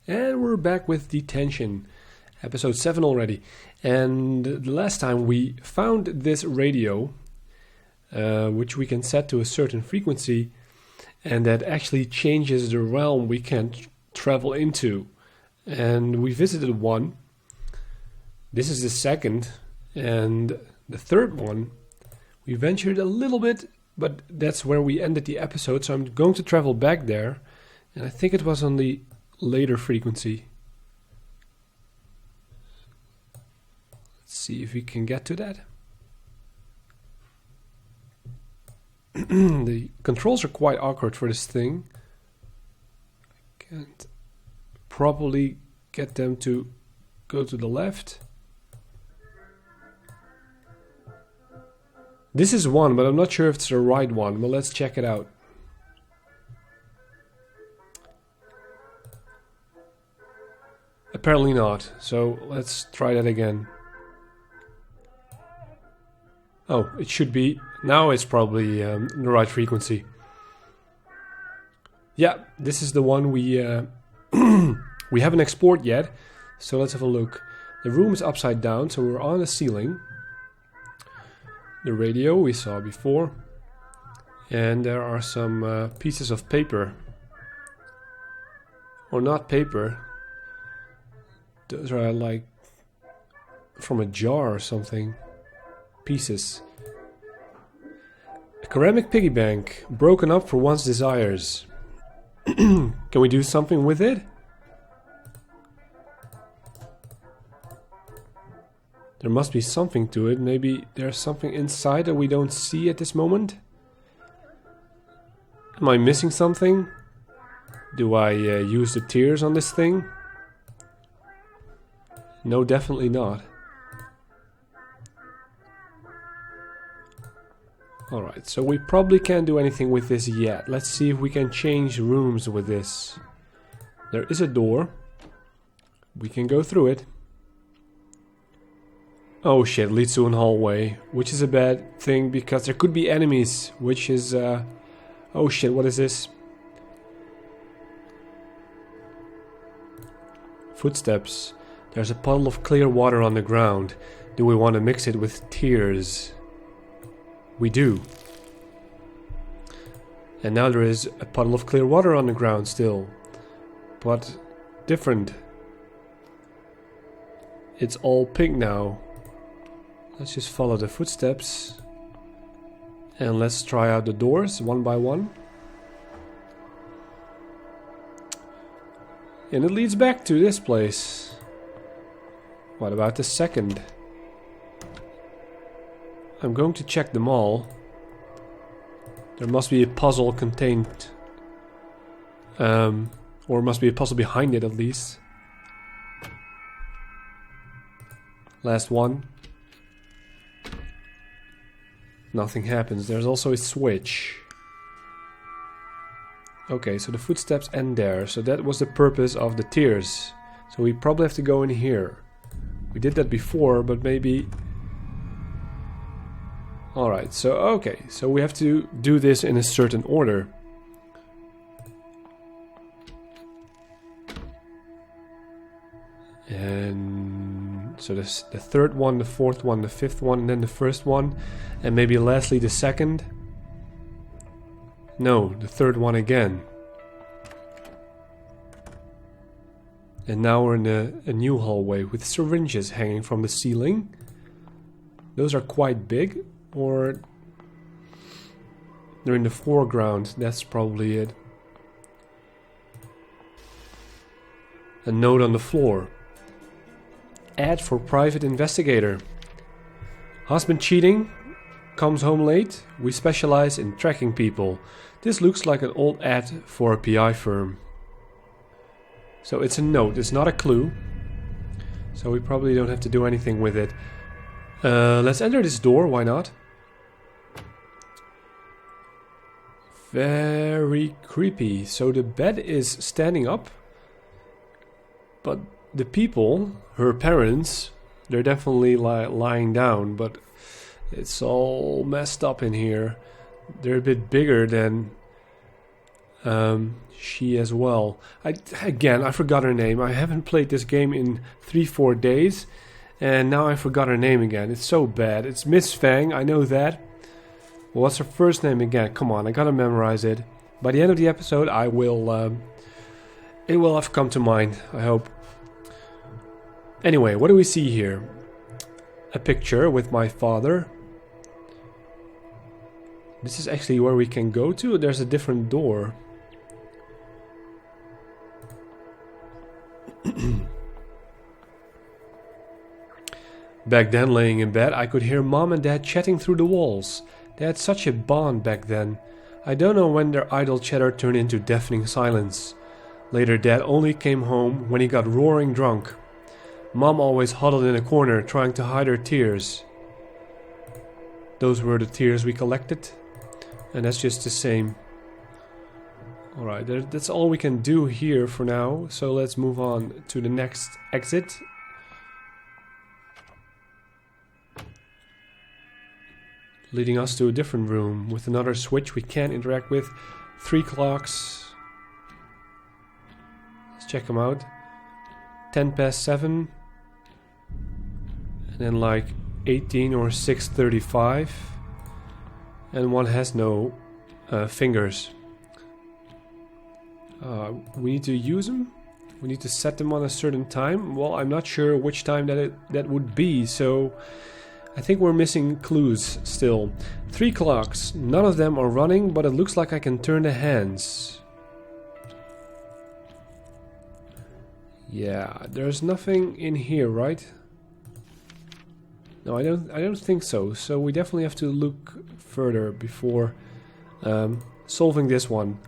And we're back with Detention, episode 7 already. And the last time we found this radio, which we can set to a certain frequency, and that actually changes the realm we can travel into. And we visited one. This is the second. And the third one, we ventured a little bit, but that's where we ended the episode. So I'm going to travel back there. And I think it was on the later frequency. Let's see if we can get to that. The controls are quite awkward for this thing. I can't properly get them to go to the left. This is one, but I'm not sure if it's the right one. But let's check it out. Apparently not. So let's try that again. Oh, it should be. Now it's probably the right frequency. Yeah, this is the one we we haven't explored yet. So let's have a look. The room is upside down, so we're on the ceiling. The radio we saw before. And there are some pieces of paper. Or not paper. Those are like from a jar or something. Pieces. A ceramic piggy bank, broken up for one's desires. Can we do something with it? There must be something to it. Maybe there's something inside that we don't see at this moment. Am I missing something? Do I use the tears on this thing? No, definitely not. Alright, so we probably can't do anything with this yet. Let's see if we can change rooms with this. There is a door. We can go through it. Oh shit, leads to an hallway. Which is a bad thing because there could be enemies. Which is... oh shit, what is this? Footsteps. There's a puddle of clear water on the ground. Do we want to mix it with tears? We do. And now there is a puddle of clear water on the ground still. But different. It's all pink now. Let's just follow the footsteps. And let's try out the doors one by one. And it leads back to this place. What about the second? I'm going to check them all. There must be a puzzle contained. Or must be a puzzle behind it at least. Last one. Nothing happens. There's also a switch. Okay, so the footsteps end there. So that was the purpose of the tears. So we probably have to go in here. We did that before, but maybe... Alright, so okay. So we have to do this in a certain order. And... so this, the third one, the fourth one, the fifth one, and then the first one. And maybe lastly the second. No, the third one again. And now we're in a new hallway with syringes hanging from the ceiling. Those are quite big, or they're in the foreground. That's probably it. A note on the floor. Ad for private investigator. Husband cheating, comes home late. We specialize in tracking people. This looks like an old ad for a PI firm. So it's a note, it's not a clue. So we probably don't have to do anything with it. Let's enter this door, why not? Very creepy. So the bed is standing up. But the people, her parents, they're definitely lying down. But it's all messed up in here. They're a bit bigger than She as well. I forgot her name. I haven't played this game in 3-4 days, and now I forgot her name again. It's so bad. It's Miss Fang, I know that. What's her first name again? Come on, I gotta memorize it. By the end of the episode, I will. It will have come to mind, I hope. Anyway, what do we see here? A picture with my father. This is actually where we can go to. There's a different door. Back then, laying in bed, I could hear Mom and Dad chatting through the walls. They had such a bond back then. I don't know when their idle chatter turned into deafening silence. Later, Dad only came home when he got roaring drunk. Mom always huddled in a corner, trying to hide her tears. Those were the tears we collected, and that's just the same. Alright, that's all we can do here for now, so let's move on to the next exit. Leading us to a different room with another switch we can interact with. 3 clocks. Let's check them out. 7:10. And then like 18 or 6:35. And one has no fingers. We need to use them. We need to set them on a certain time. Well, I'm not sure which time that would be, so I think we're missing clues still. 3 clocks. None of them are running, but it looks like I can turn the hands. Yeah, there's nothing in here, right? No, I don't think so. So we definitely have to look further before solving this one.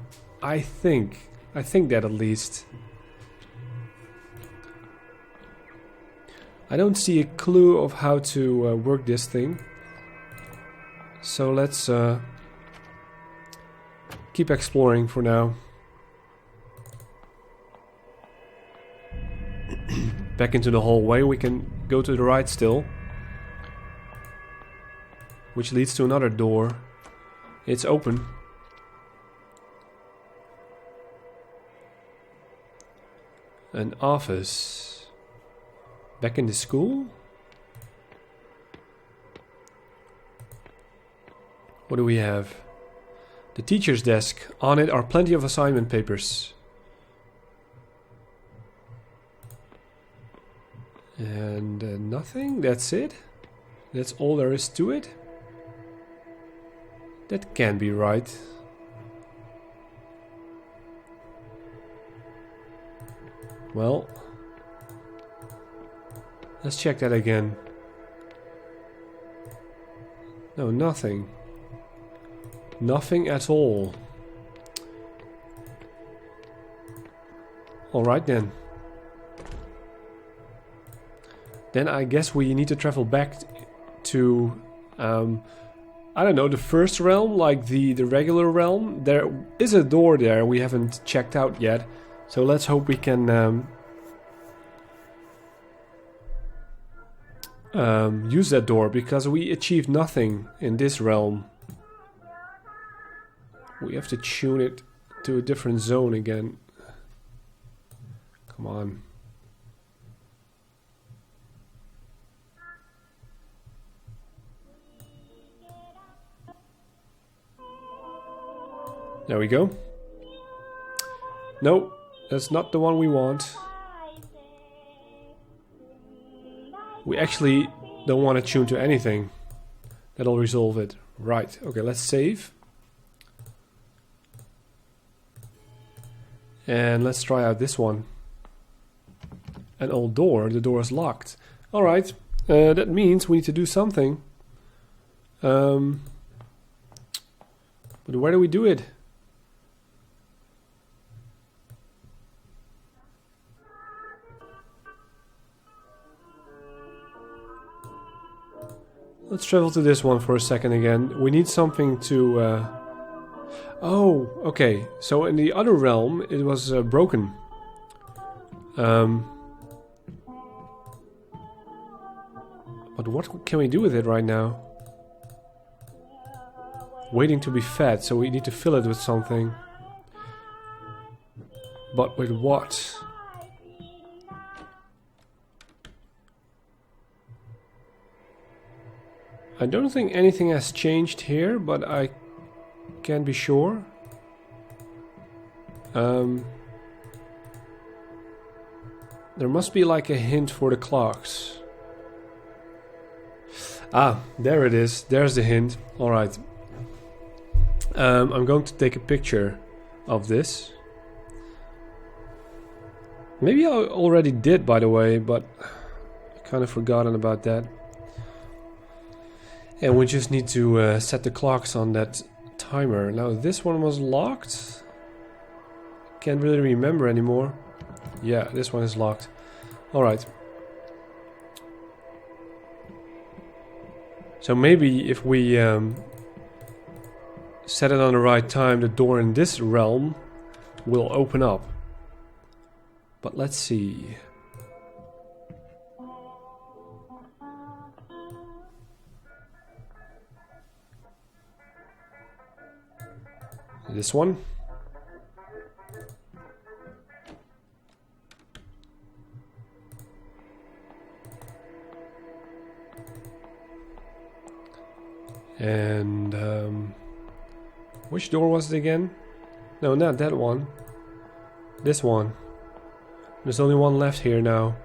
I think that at least. I don't see a clue of how to work this thing. So let's keep exploring for now. Back into the hallway, we can go to the right still. Which leads to another door. It's open. An office. Back in the school? What do we have? The teacher's desk. On it are plenty of assignment papers. And nothing? That's it? That's all there is to it? That can't be right. Well, let's check that again. No, nothing. Nothing at all. Alright then. Then I guess we need to travel back to, I don't know, the first realm, like the regular realm. There is a door there we haven't checked out yet. So let's hope we can use that door, because we achieved nothing in this realm. We have to tune it to a different zone again. Come on. There we go. No, that's not the one we want. We actually don't want to tune to anything. That'll resolve it. Right, okay, let's save. And let's try out this one. An old door, the door is locked. Alright, that means we need to do something. But where do we do it? Let's travel to this one for a second again. We need something to... Oh, okay. So in the other realm, it was broken. But what can we do with it right now? Waiting to be fed, so we need to fill it with something. But with what? I don't think anything has changed here, but I can't be sure. There must be like a hint for the clocks. Ah, there it is. There's the hint. Alright. I'm going to take a picture of this. Maybe I already did, by the way, but I kind of forgotten about that. And we just need to set the clocks on that timer. Now this one was locked. Can't really remember anymore. Yeah, this one is locked. Alright. So maybe if we set it on the right time, the door in this realm will open up. But let's see. This one. And which door was it again? No, not that one. This one. There's only one left here now.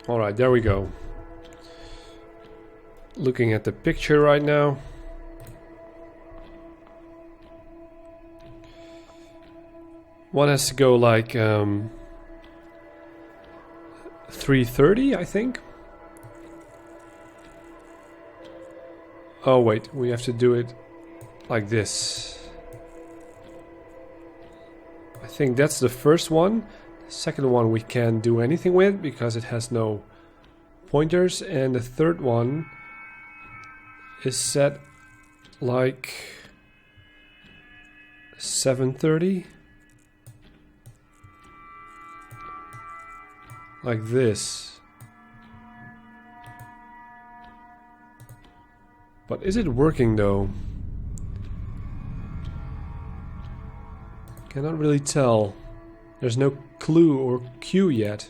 Alright, there we go. Looking at the picture right now. One has to go like 3:30, I think. Oh wait, we have to do it like this. I think that's the first one. The second one we can't do anything with because it has no pointers, and the third one is set like 7:30. Like this. But is it working though? Cannot really tell. There's no clue or cue yet.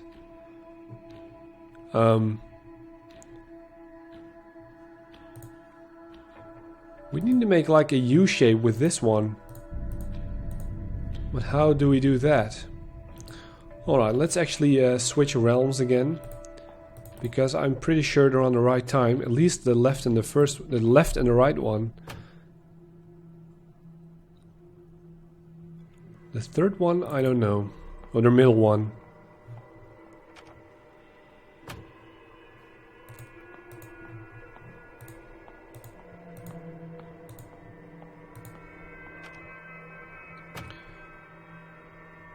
We need to make like a U shape with this one. But how do we do that? Alright, let's actually switch realms again. Because I'm pretty sure they're on the right time. At least the left and the left and the right one. The third one, I don't know. Or the middle one.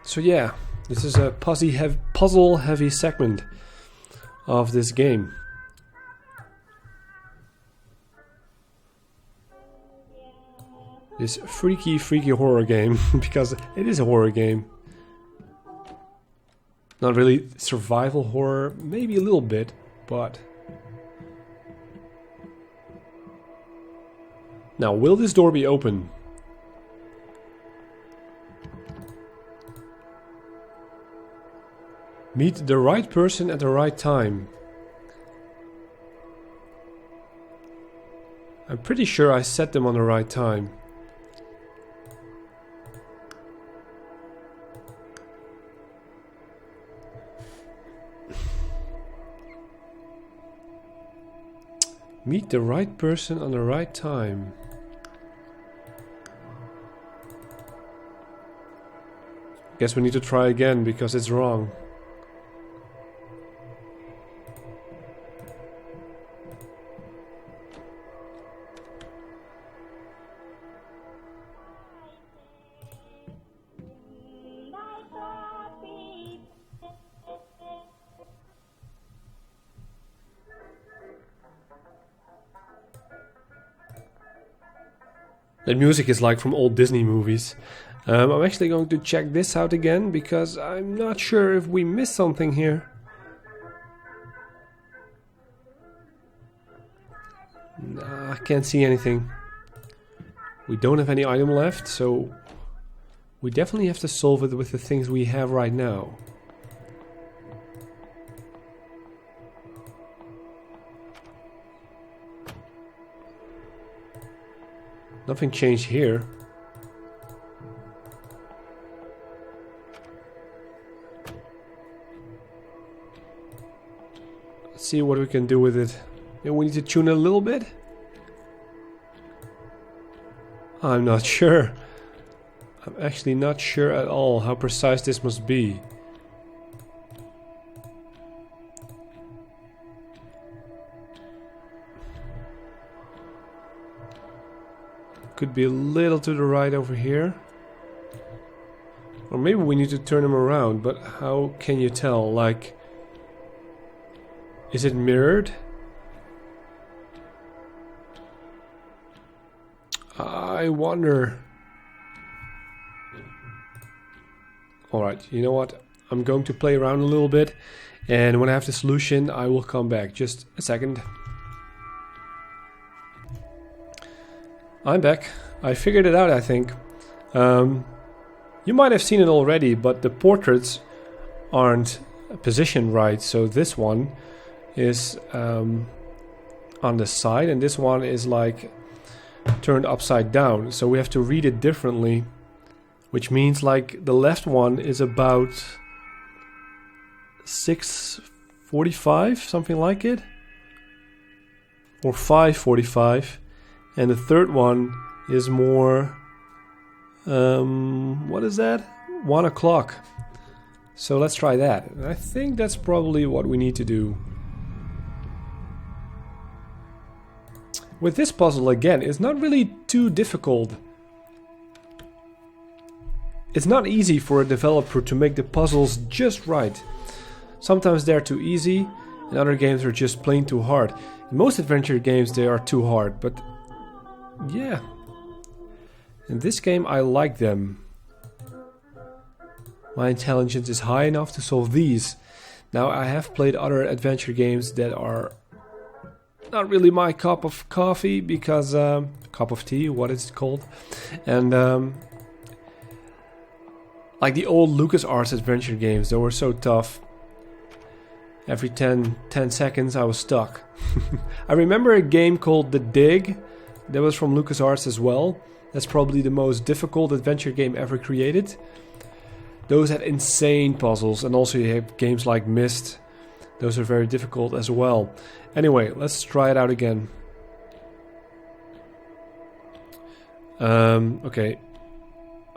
So yeah, this is a puzzle heavy segment of this game. This freaky horror game, because it is a horror game. Not really survival horror, maybe a little bit, but... Now, will this door be open? Meet the right person at the right time. I'm pretty sure I set them on the right time. Meet the right person on the right time. Guess we need to try again because it's wrong. That music is like from old Disney movies. I'm actually going to check this out again because I'm not sure if we missed something here. Nah, I can't see anything. We don't have any item left, so we definitely have to solve it with the things we have right now. Nothing changed here. Let's see what we can do with it. Yeah, we need to tune it a little bit. I'm not sure. I'm actually not sure at all how precise this must be. Could be a little to the right over here. Or maybe we need to turn them around, but how can you tell? Like, is it mirrored? I wonder. Alright, you know what? I'm going to play around a little bit, and when I have the solution, I will come back. Just a second. I'm back. I figured it out, I think. You might have seen it already, but the portraits aren't positioned right. So this one is on the side, and this one is like turned upside down. So we have to read it differently, which means like the left one is about 6:45, something like it, or 5:45. And the third one is more, what is that? 1 o'clock. So let's try that. And I think that's probably what we need to do. With this puzzle again, it's not really too difficult. It's not easy for a developer to make the puzzles just right. Sometimes they're too easy, and other games are just plain too hard. In most adventure games they are too hard, but yeah. In this game I like them. My intelligence is high enough to solve these. Now I have played other adventure games that are not really my cup of coffee, because cup of tea, what is it called? And like the old LucasArts adventure games, they were so tough. Every 10 seconds I was stuck. I remember a game called The Dig. That was from LucasArts as well. That's probably the most difficult adventure game ever created. Those had insane puzzles, and also you have games like Myst. Those are very difficult as well. Anyway, let's try it out again. Okay,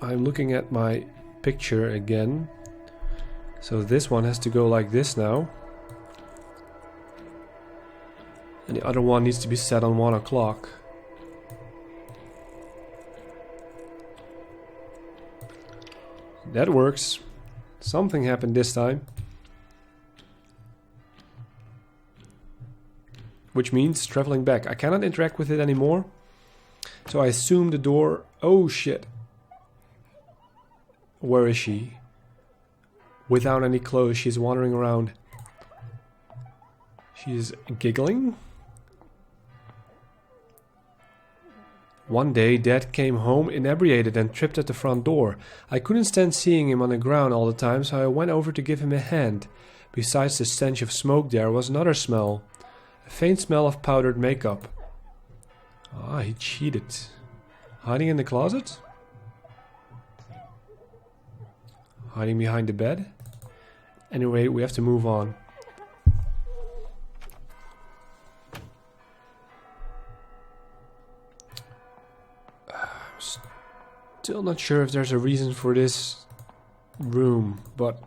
I'm looking at my picture again. So this one has to go like this now. And the other one needs to be set on 1 o'clock. That works. Something happened this time. Which means traveling back. I cannot interact with it anymore. So I assume the door... Oh shit. Where is she? Without any clothes, she's wandering around. She's giggling. One day, Dad came home inebriated and tripped at the front door. I couldn't stand seeing him on the ground all the time, so I went over to give him a hand. Besides the stench of smoke, there was another smell. A faint smell of powdered makeup. Ah, he cheated. Hiding in the closet? Hiding behind the bed? Anyway, we have to move on. Still not sure if there's a reason for this room, but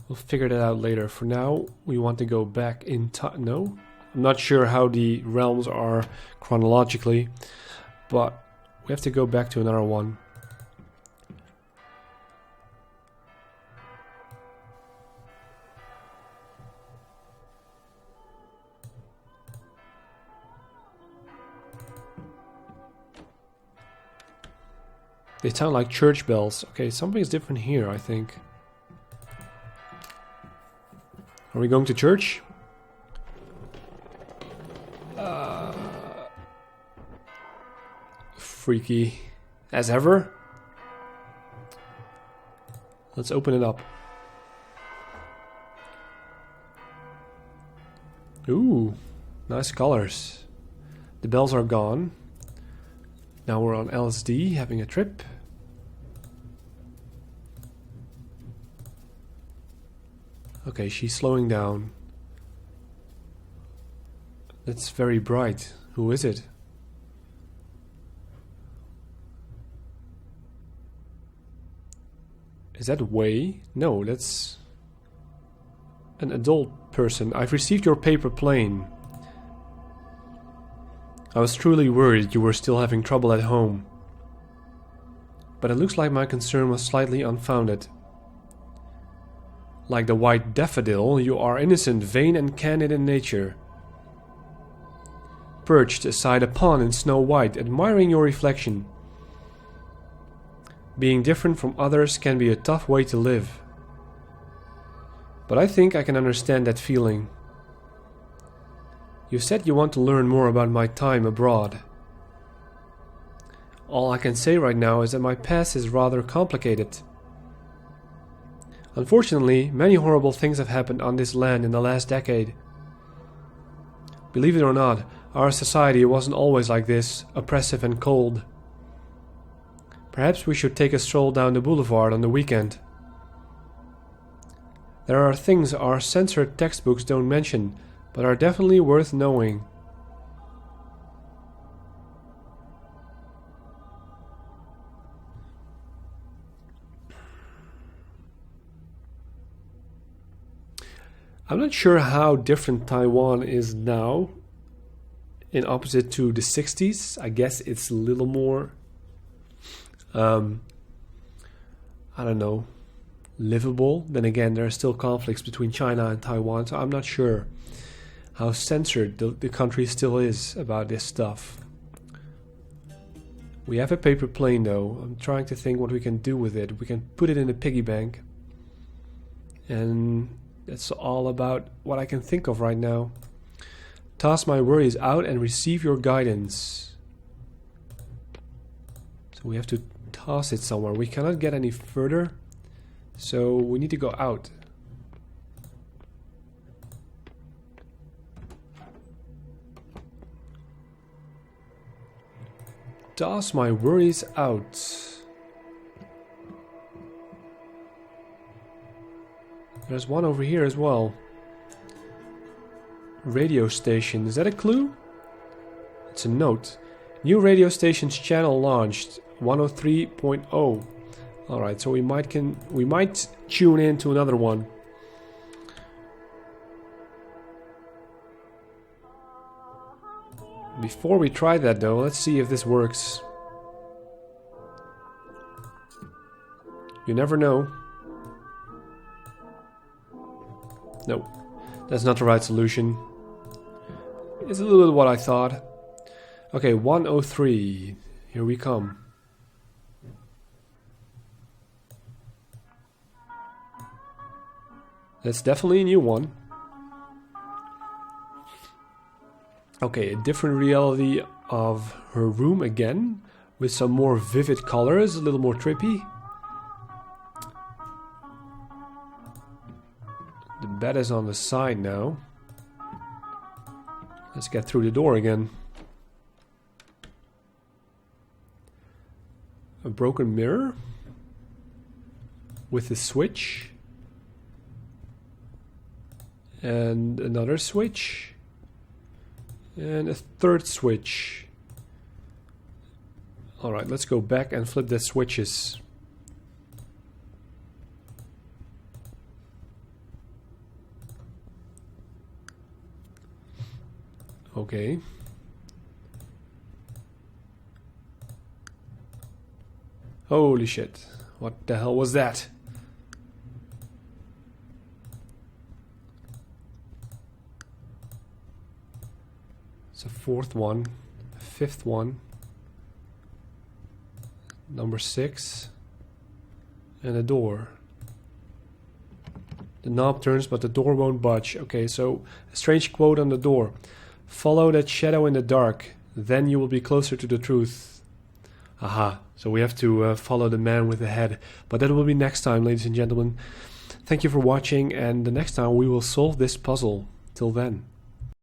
we'll figure that out later. For now, we want to go back in time. No? I'm not sure how the realms are chronologically, but we have to go back to another one. They sound like church bells. Okay, something's different here, I think. Are we going to church? freaky as ever. Let's open it up. Ooh, nice colors. The bells are gone. Now we're on LSD, having a trip. Okay, she's slowing down. It's very bright. Who is it? Is that Wei? No, that's an adult person. I've received your paper plane. I was truly worried you were still having trouble at home. But it looks like my concern was slightly unfounded. Like the white daffodil, you are innocent, vain and candid in nature. Perched aside a pond in snow white, admiring your reflection. Being different from others can be a tough way to live. But I think I can understand that feeling. You said you want to learn more about my time abroad. All I can say right now is that my past is rather complicated. Unfortunately, many horrible things have happened on this land in the last decade. Believe it or not, our society wasn't always like this, oppressive and cold. Perhaps we should take a stroll down the boulevard on the weekend. There are things our censored textbooks don't mention, but are definitely worth knowing. I'm not sure how different Taiwan is now in opposite to the 60s. I guess it's a little more, I don't know, livable. Then again, there are still conflicts between China and Taiwan, so I'm not sure how censored the country still is about this stuff. We have a paper plane though. I'm trying to think what we can do with it. We can put it in a piggy bank. And that's all about what I can think of right now. Toss my worries out and receive your guidance. So we have to toss it somewhere. We cannot get any further. So we need to go out. Toss my worries out. There's one over here as well. Radio station. Is that a clue? It's a note. New radio station's channel launched. 103.0. Alright, so we might tune in to another one. Before we try that though, let's see if this works. You never know. No, that's not the right solution. It's a little bit what I thought. Okay, 103. Here we come. That's definitely a new one. Okay, a different reality of her room again, with some more vivid colors, a little more trippy. The bed is on the side now. Let's get through the door again. A broken mirror with a switch and another switch and a third switch. Alright, let's go back and flip the switches. Okay. Holy shit. What the hell was that? It's a fourth one, fifth one, number 6, and a door. The knob turns, but the door won't budge. Okay, so a strange quote on the door. Follow that shadow in the dark, then you will be closer to the truth. Aha. So we have to follow the man with the head. But that will be next time, ladies and gentlemen. Thank you for watching, and the next time we will solve this puzzle. Till then.